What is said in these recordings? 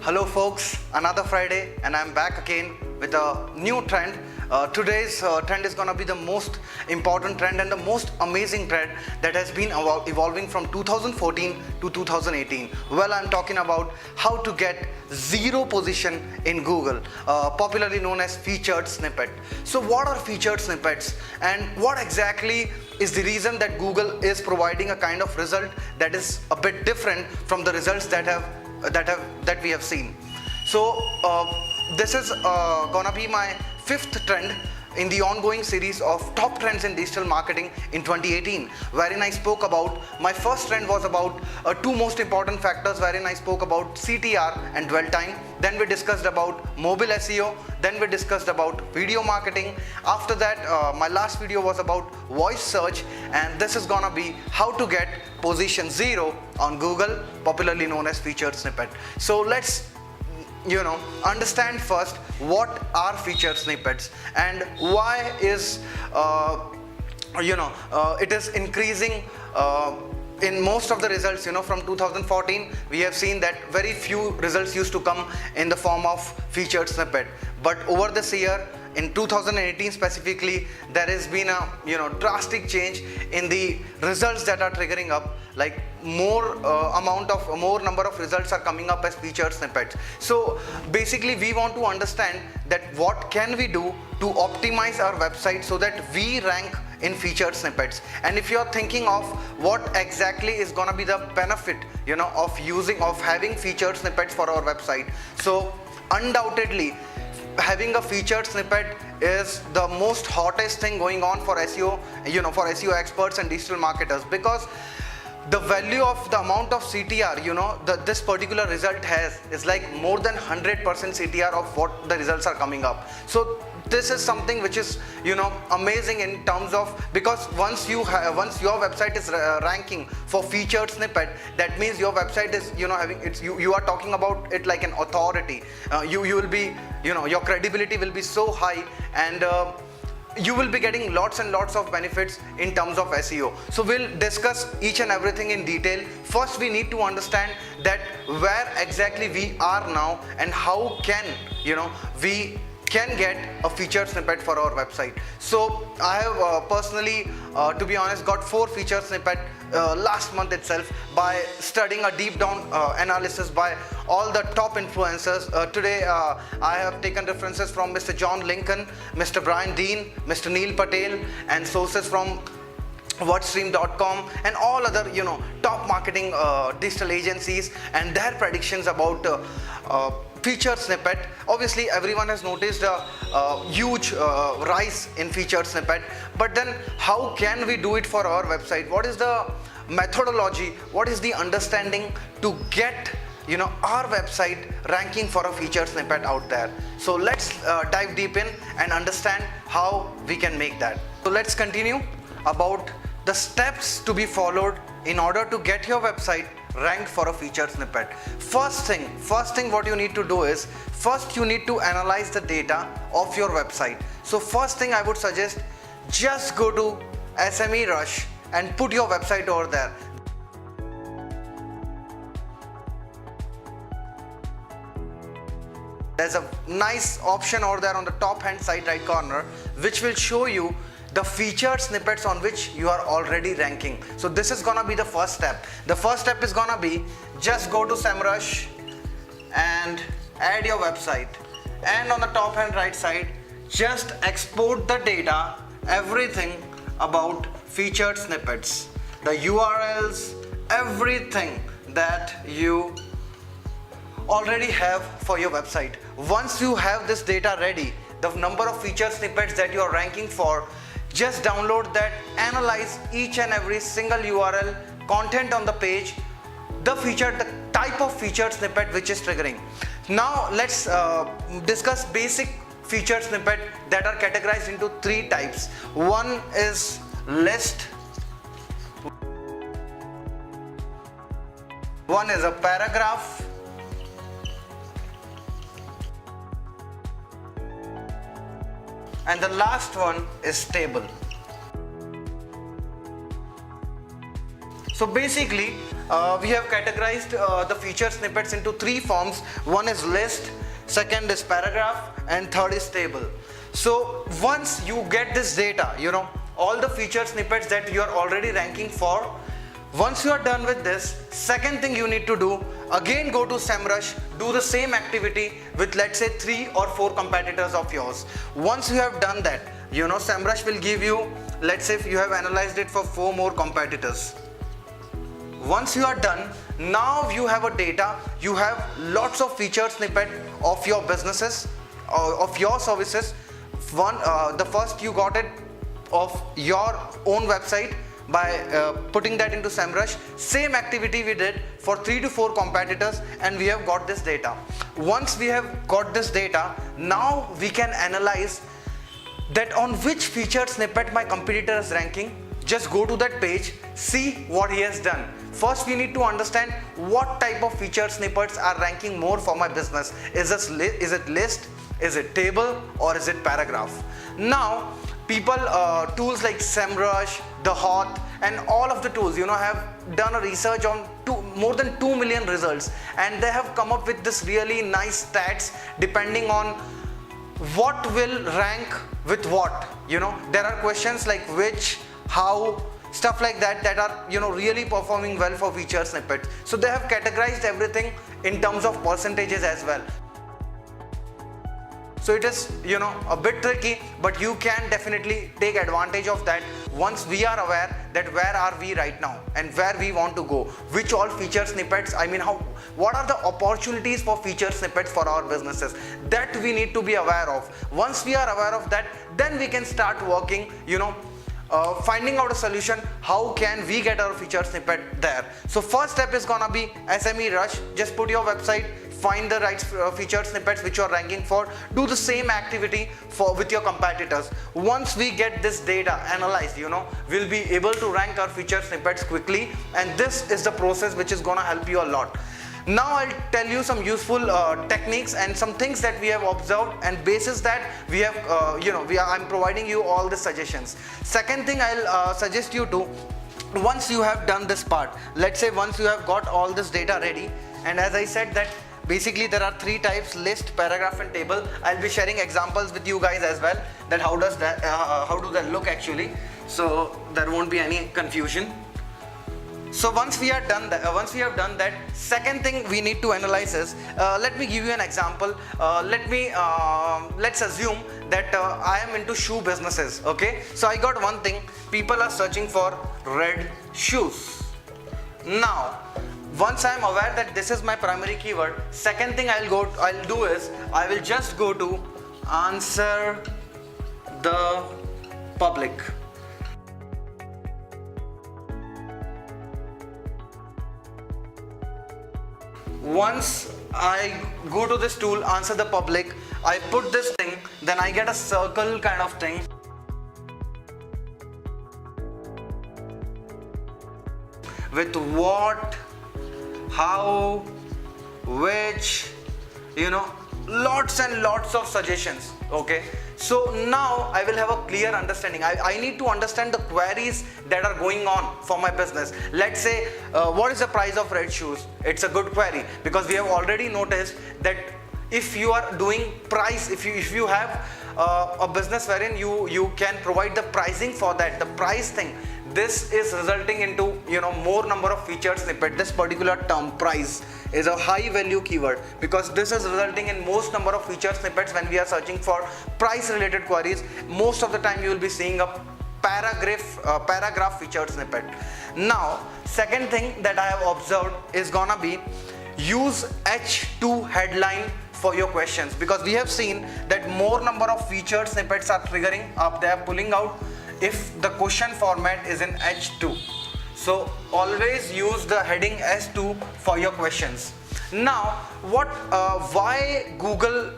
Hello folks, another Friday and I'm back again with a new trend. Today's trend is gonna be the most important trend and the most amazing trend that has been evolving from 2014 to 2018. Well, I'm talking about how to get zero position in Google, popularly known as featured snippet. So what are featured snippets and what exactly is the reason that Google is providing a kind of result that is a bit different from the results that we have seen. So this is gonna be my fifth trend in the ongoing series of top trends in digital marketing in 2018, wherein I spoke about, my first trend was about two most important factors, wherein I spoke about CTR and dwell time. Then we discussed about mobile SEO. Then we discussed about video marketing. After that, my last video was about voice search, and this is gonna be how to get position 0 on Google, popularly known as featured snippet. So let's understand first what are featured snippets and why is it is increasing in most of the results. From 2014 we have seen that very few results used to come in the form of featured snippet, but over this year in 2018 specifically, there has been a drastic change in the results that are triggering up, like more number of results are coming up as featured snippets. So basically we want to understand that what can we do to optimize our website so that we rank in featured snippets. And if you're thinking of what exactly is gonna be the benefit of having featured snippets for our website, so undoubtedly having a featured snippet is the most hottest thing going on for SEO, for SEO experts and digital marketers, because the value of the amount of CTR, this particular result has is like more than 100% CTR of what the results are coming up. So this is something which is amazing in terms of, because once your website is ranking for featured snippet, that means your website is having it's you are talking about it like an authority. You will be your credibility will be so high, and you will be getting lots and lots of benefits in terms of SEO. So we'll discuss each and everything in detail. First we need to understand that where exactly we are now and how can we can get a featured snippet for our website. So I have personally, to be honest, got 4 featured snippet last month itself by studying a deep down analysis by all the top influencers. Today I have taken references from Mr. John Lincoln, Mr. Brian Dean, Mr. Neil Patel, and sources from whatstream.com and all other top marketing digital agencies and their predictions about featured snippet. Obviously everyone has noticed a huge rise in featured snippet, but then how can we do it for our website? What is the methodology? What is the understanding to get our website ranking for a featured snippet out there? So let's dive deep in and understand how we can make that. So let's continue about the steps to be followed in order to get your website ranked for a featured snippet. First thing what you need to do is, first you need to analyze the data of your website. So first thing I would suggest, just go to SEMrush and put your website over there. There's a nice option over there on the top hand side right corner which will show you the featured snippets on which you are already ranking. So this is gonna be the first step. The first step is gonna be, just go to SEMrush and add your website, and on the top hand right side just export the data, everything about featured snippets, the URLs, everything that you already have for your website. Once you have this data ready, the number of featured snippets that you are ranking for, just download that, analyze each and every single URL, content on the page, the type of featured snippet which is triggering. Now let's discuss basic featured snippet that are categorized into 3 types. One is list, one is a paragraph, and the last one is table. So basically we have categorized the feature snippets into three forms. One is list, second is paragraph, and third is table. So once you get this data, all the feature snippets that you are already ranking for, once you are done with this, second thing you need to do, again go to SEMrush, do the same activity with, let's say, 3 or 4 competitors of yours. Once you have done that, SEMrush will give you, let's say if you have analyzed it for 4 more competitors. Once you are done, now you have a data, you have lots of featured snippet of your businesses, of your services. The first you got it of your own website by putting that into SEMrush. Same activity we did for 3 to 4 competitors, and we have got this data. Once we have got this data, now we can analyze that on which featured snippet my competitor is ranking. Just go to that page, see what he has done. First we need to understand what type of featured snippets are ranking more for my business. Is it list, is it table, or is it paragraph? Now tools like SEMrush, the Hot, and all of the tools have done a research on more than 2 million results, and they have come up with this really nice stats depending on what will rank with what. There are questions like which, how, stuff like that are really performing well for feature snippets. So they have categorized everything in terms of percentages as well. So it is a bit tricky, but you can definitely take advantage of that once we are aware that where are we right now and where we want to go, which all feature snippets, what are the opportunities for feature snippets for our businesses, that we need to be aware of. Once we are aware of that, then we can start working, finding out a solution, how can we get our feature snippet there. So first step is gonna be SEMrush. Just put your website, find the right featured snippets which you are ranking for, do the same activity with your competitors. Once we get this data analyzed, we'll be able to rank our featured snippets quickly, and this is the process which is gonna help you a lot. Now I'll tell you some useful techniques and some things that we have observed, and basis that we have, I'm providing you all the suggestions. Second thing I'll suggest you to, once you have done this part, let's say once you have got all this data ready, and as I said that basically there are 3 types: list, paragraph, and table. I'll be sharing examples with you guys as well, that how do that look actually, so there won't be any confusion. So once we have done that, second thing we need to analyze is, let me give you an example. Let's assume that I am into shoe businesses. Okay, so I got one thing: people are searching for red shoes. Now, once I am aware that this is my primary keyword, second thing I'll do is I will just go to answer the public. Once I go to this tool, answer the public, I put this thing, then I get a circle kind of thing. With what, how, which, lots and lots of suggestions. Okay, so now I will have a clear understanding. I need to understand the queries that are going on for my business. Let's say what is the price of red shoes? It's a good query, because we have already noticed that if you are doing price, if you have a business wherein you can provide the pricing for that, the price thing, this is resulting into more number of featured snippet. This particular term price is a high value keyword, because this is resulting in most number of featured snippets when we are searching for price related queries. Most of the time you will be seeing a paragraph featured snippet. Now second thing that I have observed is gonna be use H2 headline for your questions, because we have seen that more number of featured snippets are triggering up, they are pulling out if the question format is in H2. So always use the heading S2 for your questions. Now why Google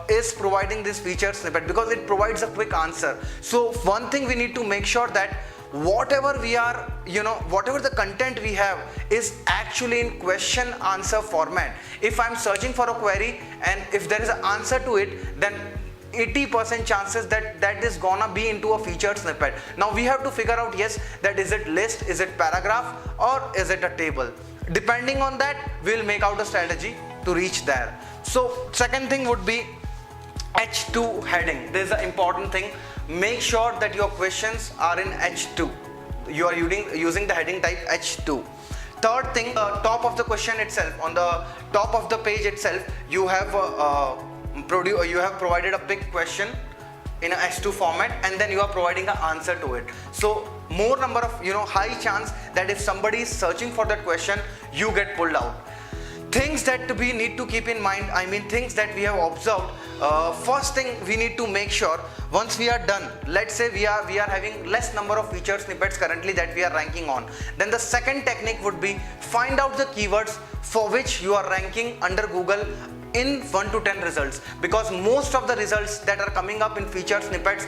is providing this featured snippet? Because it provides a quick answer. So one thing we need to make sure that whatever the content we have is actually in question answer format. If I'm searching for a query and if there is an answer to it, then 80% chances that that is gonna be into a featured snippet. Now we have to figure out, yes, that is it list, is it paragraph, or is it a table. Depending on that, we'll make out a strategy to reach there. So second thing would be H2 heading. This is an important thing. Make sure that your questions are in H2. You are using the heading type H2. Third thing, top of the question itself, on the top of the page itself, you have provided a big question in a H2 format, and then you are providing an answer to it. So more number of, high chance that if somebody is searching for that question, you get pulled out. Things that we need to keep in mind, things that we have observed. First thing, we need to make sure once we are done, let's say we are having less number of featured snippets currently that we are ranking on, then the second technique would be find out the keywords for which you are ranking under Google in 1 to 10 results, because most of the results that are coming up in featured snippets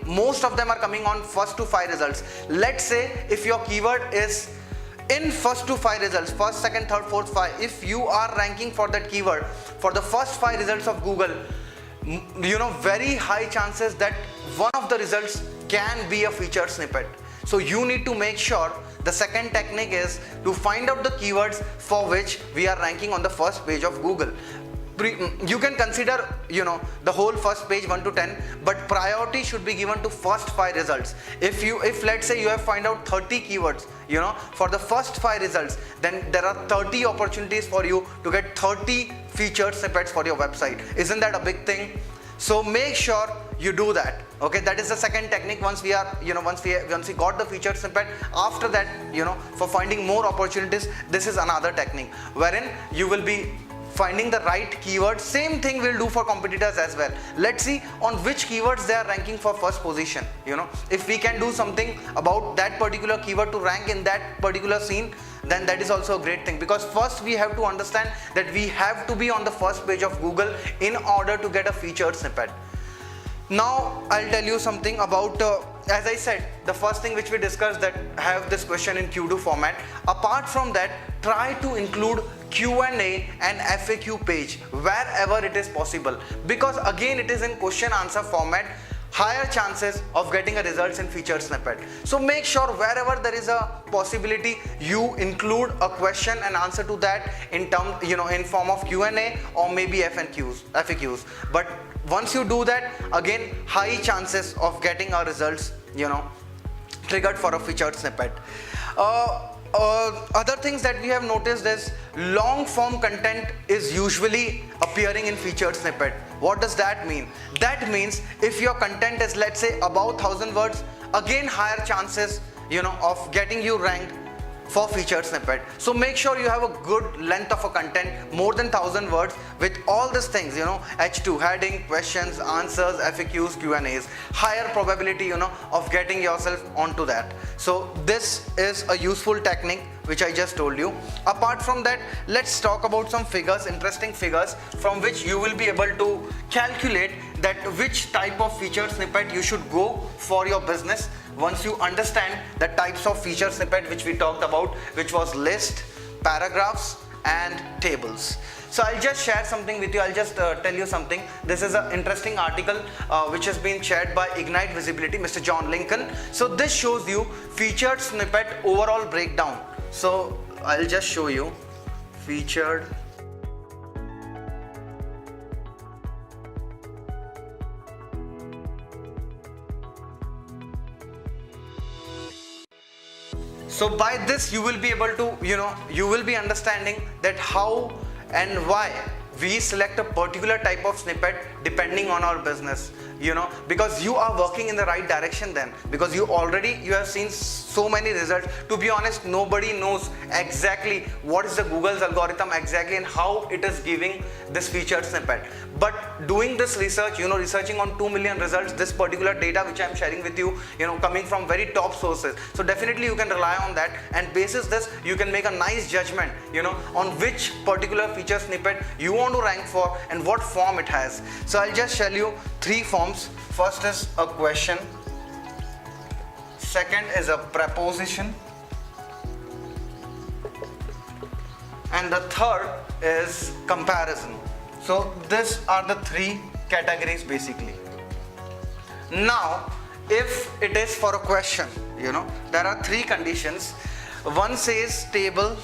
most of them are coming on first to 5 results. Let's say if your keyword is in first to 5 results, first, second, third, fourth, 5, if you are ranking for that keyword for the first 5 results of Google, very high chances that one of the results can be a featured snippet. So you need to make sure. The second technique is to find out the keywords for which we are ranking on the first page of Google. You can consider the whole first page 1 to 10, but priority should be given to first 5 results. If let's say you have find out 30 keywords for the first 5 results, then there are 30 opportunities for you to get 30 featured snippets for your website. Isn't that a big thing? So make sure you do that. Okay, that is the second technique. Once we got the featured snippet, after that, for finding more opportunities, this is another technique wherein you will be finding the right keyword. Same thing we'll do for competitors as well. Let's see on which keywords they are ranking for first position. If we can do something about that particular keyword to rank in that particular scene, then that is also a great thing, because first we have to understand that we have to be on the first page of Google in order to get a featured snippet. Now I'll tell you something about as I said, the first thing which we discussed, that have this question in Q2 format. Apart from that, try to include Q&A and FAQ page wherever it is possible, because again it is in question answer format, higher chances of getting a results in featured snippet. So make sure wherever there is a possibility, you include a question and answer to that in form of Q&A or maybe FAQs. But once you do that, again high chances of getting our results triggered for a featured snippet. Other things that we have noticed is long form content is usually appearing in featured snippet. What does that mean? That means if your content is, let's say, about 1000 words, again higher chances of getting you ranked for featured snippet. So make sure you have a good length of a content, more than 1000 words, with all these things, H2 heading, questions, answers, FAQs, Q&As, higher probability of getting yourself onto that. So this is a useful technique which I just told you. Apart from that, let's talk about some figures, interesting figures, from which you will be able to calculate that which type of featured snippet you should go for your business once you understand the types of feature snippet which we talked about, which was list, paragraphs and tables. So I'll just share something with you. I'll just tell you something. This is an interesting article which has been shared by Ignite Visibility, Mr. John Lincoln. So this shows you featured snippet overall breakdown. So I'll just show you featured . So by this you will be able to, you will be understanding that how and why we select a particular type of snippet depending on our business, because you are working in the right direction then, because you have seen so many results. To be honest, nobody knows exactly what is the Google's algorithm exactly and how it is giving this featured snippet. But doing this research, researching on 2 million results, this particular data which I am sharing with you, coming from very top sources. So definitely you can rely on that, and basis this you can make a nice judgment, on which particular feature snippet you want to rank for and what form it has. So I'll just show you 3 forms. First is a question, second is a preposition, and the third is comparison. So these are the 3 categories basically. Now if it is for a question, there are three conditions. One says table,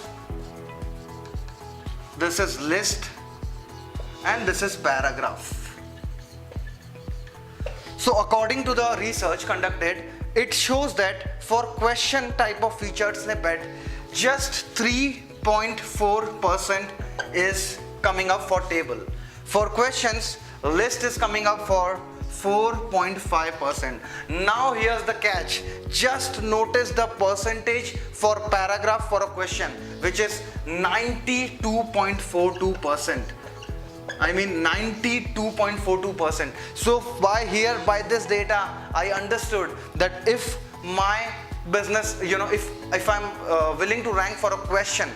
this is list, and this is paragraph. So according to the research conducted, it shows that for question type of featured snippet, just 3.4% is coming up for table. For questions, list is coming up for 4.5%. Now here's the catch. Just notice the percentage for paragraph for a question, which is 92.42%. I mean 92.42%. So by this data, I understood that if my business, if I'm willing to rank for a question,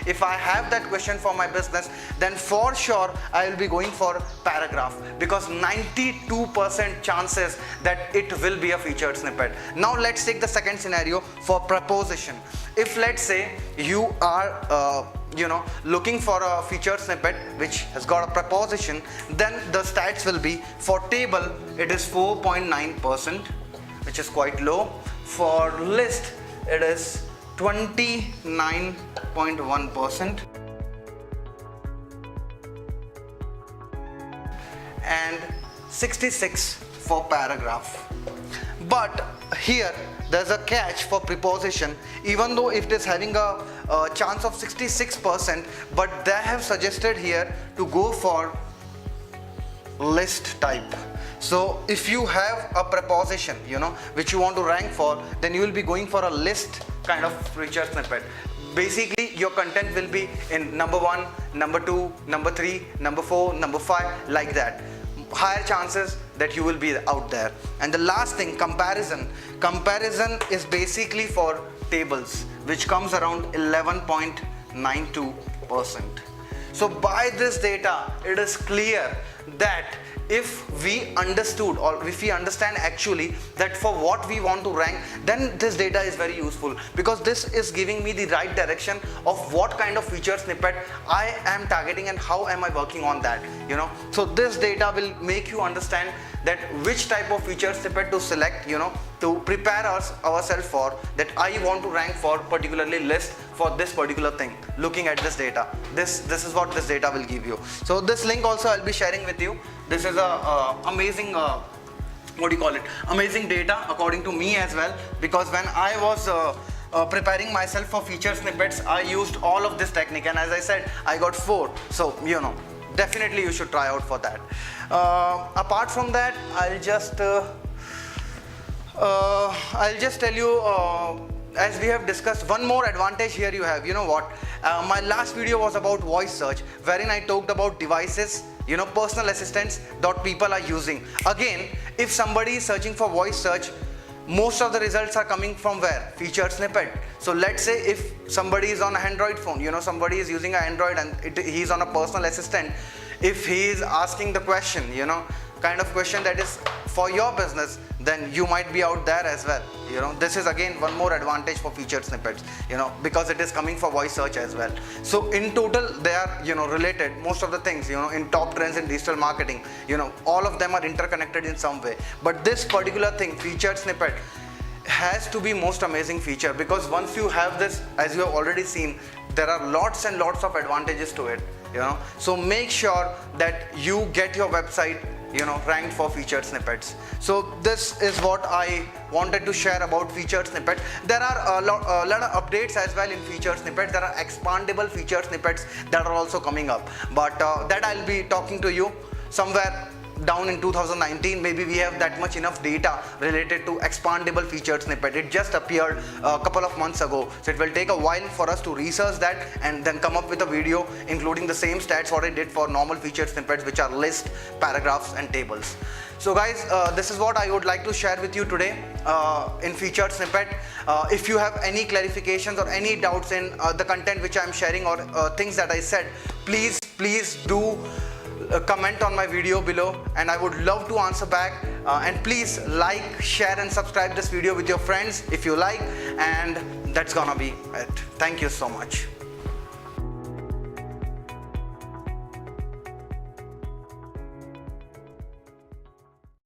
if I have that question for my business, then for sure I will be going for paragraph, because 92% chances that it will be a featured snippet. Now let's take the second scenario for preposition. If let's say you are looking for a featured snippet which has got a preposition, then the stats will be for table it is 4.9%, which is quite low. For list it is 29.1%, and 66 for paragraph. But here there's a catch for preposition. Even though it is having a chance of 66%, but they have suggested here to go for list type. So if you have a preposition, which you want to rank for, then you will be going for a list kind of featured snippet. Basically your content will be in number 1, number 2, number 3, number 4, number 5, like that. Higher chances that you will be out there. And the last thing, comparison. Comparison is basically for tables, which comes around 11.92%. So by this data, it is clear that if we understood, or if we understand actually that for what we want to rank, then this data is very useful, because this is giving me the right direction of what kind of feature snippet I am targeting and how am I working on that. So this data will make you understand that which type of feature snippet to select, to prepare ourselves for that. I want to rank for particularly list for this particular thing. Looking at this data, this is what this data will give you. So this link also I'll be sharing with you. This is a amazing amazing data according to me as well, because when I was preparing myself for feature snippets, I used all of this technique, and as I said, I got 4. So definitely you should try out for that. Apart from that, I'll just tell you, as we have discussed, one more advantage here you have. My last video was about voice search, wherein I talked about devices, personal assistants that people are using. Again, if somebody is searching for voice search, most of the results are coming from where? Featured snippet. So let's say if somebody is on an Android phone, somebody is using an Android and he's on a personal assistant, if he is asking the question, kind of question that is for your business, then you might be out there as well. This is again one more advantage for featured snippets, because it is coming for voice search as well. So in total they are related. Most of the things in top trends in digital marketing, all of them are interconnected in some way. But this particular thing, featured snippet, has to be most amazing feature, because once you have this, as you have already seen, there are lots and lots of advantages to it. So make sure that you get your website ranked for featured snippets. So this is what I wanted to share about featured snippet. There are a lot of updates as well in featured snippets. There are expandable featured snippets that are also coming up, but that I'll be talking to you somewhere down in 2019. Maybe we have that much enough data related to expandable featured snippet. It just appeared a couple of months ago, so it will take a while for us to research that and then come up with a video including the same stats what I did for normal featured snippets, which are list, paragraphs and tables. So guys, this is what I would like to share with you today in featured snippet. If you have any clarifications or any doubts in the content which I am sharing, or things that I said, please do comment on my video below, and I would love to answer back. And please like, share and subscribe this video with your friends if you like, and that's gonna be it. Thank you so much.